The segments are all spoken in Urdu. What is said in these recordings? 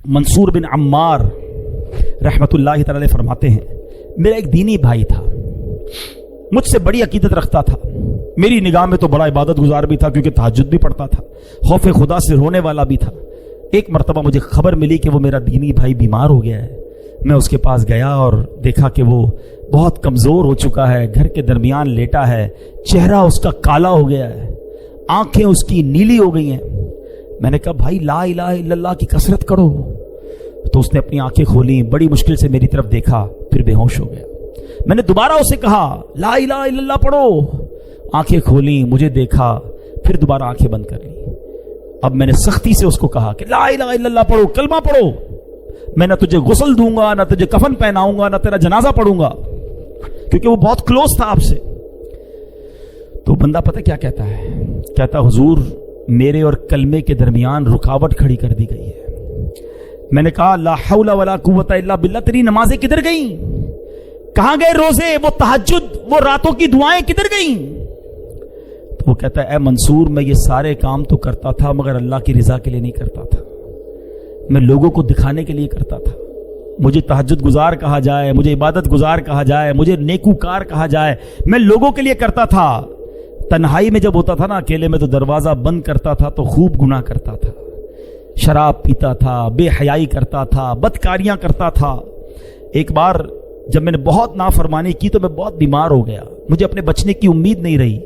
منصور بن عمار رحمت اللہ تعالی فرماتے ہیں میرا ایک دینی بھائی تھا, مجھ سے بڑی عقیدت رکھتا تھا, میری نگاہ میں تو بڑا عبادت گزار بھی تھا کیونکہ تہجد بھی پڑھتا تھا, خوف خدا سے رونے والا بھی تھا. ایک مرتبہ مجھے خبر ملی کہ وہ میرا دینی بھائی بیمار ہو گیا ہے. میں اس کے پاس گیا اور دیکھا کہ وہ بہت کمزور ہو چکا ہے, گھر کے درمیان لیٹا ہے, چہرہ اس کا کالا ہو گیا ہے, آنکھیں اس کی نیلی ہو گئی ہیں. میں نے کہا بھائی لا الہ الا اللہ کی کثرت کرو. تو اس نے اپنی آنکھیں کھولی, بڑی مشکل سے میری طرف دیکھا, پھر بے ہوش ہو گیا. میں نے دوبارہ اسے کہا لا الہ الا اللہ پڑھو, آنکھیں کھولی, مجھے دیکھا, پھر دوبارہ آنکھیں بند کر لی. اب میں نے سختی سے اس کو کہا کہ لا الہ الا اللہ پڑھو, کلمہ پڑھو, میں نہ تجھے غسل دوں گا, نہ تجھے کفن پہناؤں گا, نہ تیرا جنازہ پڑھوں گا, کیونکہ وہ بہت کلوز تھا آپ سے. تو بندہ پتہ کیا کہتا ہے, کہتا حضور میرے اور کلمے کے درمیان رکاوٹ کھڑی کر دی گئی ہے. میں نے کہا لا حول ولا قوت الا باللہ, تیری نمازیں کدھر گئیں, کہاں گئے روزے, وہ تہجد, وہ راتوں کی دعائیں کدھر گئیں؟ تو وہ کہتا ہے اے منصور میں یہ سارے کام تو کرتا تھا مگر اللہ کی رضا کے لیے نہیں کرتا تھا, میں لوگوں کو دکھانے کے لیے کرتا تھا. مجھے تہجد گزار کہا جائے, مجھے عبادت گزار کہا جائے, مجھے نیکوکار کہا جائے, میں لوگوں کے لیے کرتا تھا. تنہائی میں جب ہوتا تھا نا اکیلے میں, تو دروازہ بند کرتا تھا تو خوب گناہ کرتا تھا, شراب پیتا تھا, بے حیائی کرتا تھا, بدکاریاں کرتا تھا. ایک بار جب میں نے بہت نافرمانی کی تو میں بہت بیمار ہو گیا, مجھے اپنے بچنے کی امید نہیں رہی.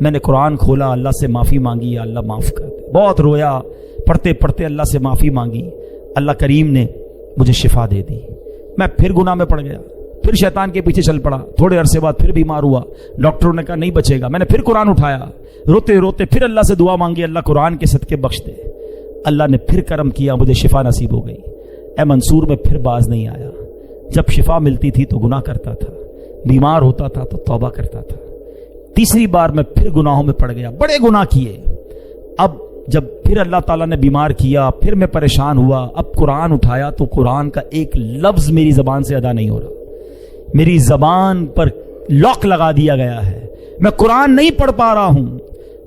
میں نے قرآن کھولا, اللہ سے معافی مانگی, یا اللہ معاف کر دے. بہت رویا, پڑھتے پڑھتے اللہ سے معافی مانگی, اللہ کریم نے مجھے شفا دے دی. میں پھر گناہ میں پڑ گیا, پھر شیطان کے پیچھے چل پڑا. تھوڑے عرصے بعد پھر بیمار ہوا, ڈاکٹروں نے کہا نہیں بچے گا. میں نے پھر قرآن اٹھایا, روتے روتے پھر اللہ سے دعا مانگی, اللہ قرآن کے صدقے بخش دے. اللہ نے پھر کرم کیا, مجھے شفا نصیب ہو گئی. اے منصور میں پھر باز نہیں آیا. جب شفا ملتی تھی تو گناہ کرتا تھا, بیمار ہوتا تھا تو توبہ کرتا تھا. تیسری بار میں پھر گناہوں میں پڑ گیا, بڑے گناہ کیے. اب جب پھر اللہ تعالیٰ نے بیمار کیا, پھر میں پریشان ہوا. اب قرآن اٹھایا تو قرآن کا ایک لفظ میری زبان سے ادا نہیں ہو رہا, میری زبان پر لاک لگا دیا گیا ہے, میں قرآن نہیں پڑھ پا رہا ہوں.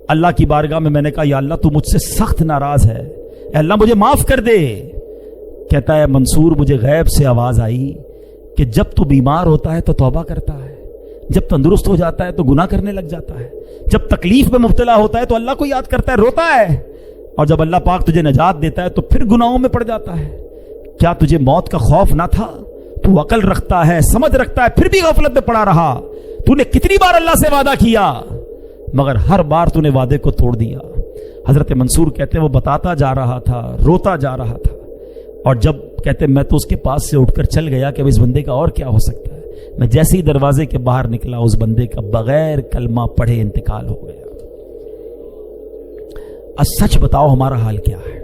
اللہ کی بارگاہ میں نے کہا یا اللہ تو مجھ سے سخت ناراض ہے, اے اللہ مجھے معاف کر دے. کہتا ہے منصور مجھے غیب سے آواز آئی کہ جب تو بیمار ہوتا ہے تو توبہ کرتا ہے, جب تندرست ہو جاتا ہے تو گناہ کرنے لگ جاتا ہے, جب تکلیف میں مبتلا ہوتا ہے تو اللہ کو یاد کرتا ہے, روتا ہے, اور جب اللہ پاک تجھے نجات دیتا ہے تو پھر گناہوں میں پڑ جاتا ہے. کیا تجھے موت کا خوف نہ تھا؟ تو عقل رکھتا ہے, سمجھ رکھتا ہے, پھر بھی غفلت میں پڑا رہا. تو نے کتنی بار اللہ سے وعدہ کیا مگر ہر بار تو نے وعدے کو توڑ دیا. حضرت منصور کہتے ہیں وہ بتاتا جا رہا تھا, روتا جا رہا تھا, اور جب کہتے میں تو اس کے پاس سے اٹھ کر چل گیا کہ اس بندے کا اور کیا ہو سکتا ہے. میں جیسے ہی دروازے کے باہر نکلا اس بندے کا بغیر کلمہ پڑھے انتقال ہو گیا. سچ بتاؤ ہمارا حال کیا ہے؟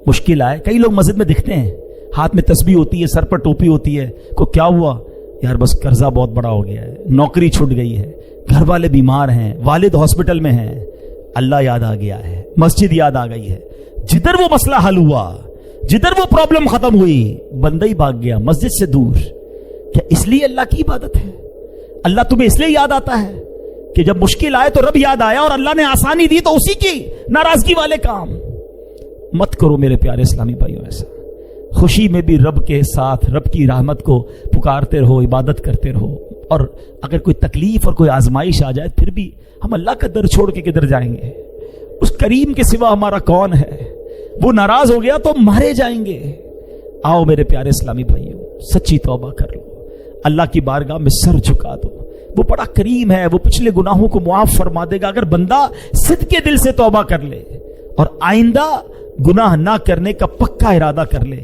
مشکل آئے. کئی لوگ مسجد میں دکھتے ہیں, ہاتھ میں تسبیح ہوتی ہے, سر پر ٹوپی ہوتی ہے, کو کیا ہوا یار بس قرضہ بہت بڑا ہو گیا ہے, نوکری چھوٹ گئی ہے, گھر والے بیمار ہیں, والد ہاسپٹل میں ہیں, اللہ یاد آ گیا ہے, مسجد یاد آ گئی ہے. جدھر وہ مسئلہ حل ہوا, جدھر وہ پرابلم ختم ہوئی, بندہ ہی بھاگ گیا مسجد سے دور. کیا اس لیے اللہ کی عبادت ہے؟ اللہ تمہیں اس لیے یاد آتا ہے کہ جب مشکل آئے تو رب یاد آیا, اور اللہ نے آسانی دی تو اسی کی ناراضگی والے کام مت کرو میرے پیارے اسلامی بھائیوں. ایسا خوشی میں بھی رب کے ساتھ رب کی رحمت کو پکارتے رہو, عبادت کرتے رہو. اور اگر کوئی تکلیف اور کوئی آزمائش آ جائے پھر بھی ہم اللہ کا در چھوڑ کے کدھر جائیں گے؟ اس کریم کے سوا ہمارا کون ہے؟ وہ ناراض ہو گیا تو مارے جائیں گے. آؤ میرے پیارے اسلامی بھائیوں, سچی توبہ کر لو, اللہ کی بارگاہ میں سر جھکا دو. وہ بڑا کریم ہے, وہ پچھلے گناہوں کو معاف فرما دے گا اگر بندہ صدقے دل سے توبہ کر لے اور آئندہ گناہ نہ کرنے کا پکا ارادہ کر لے.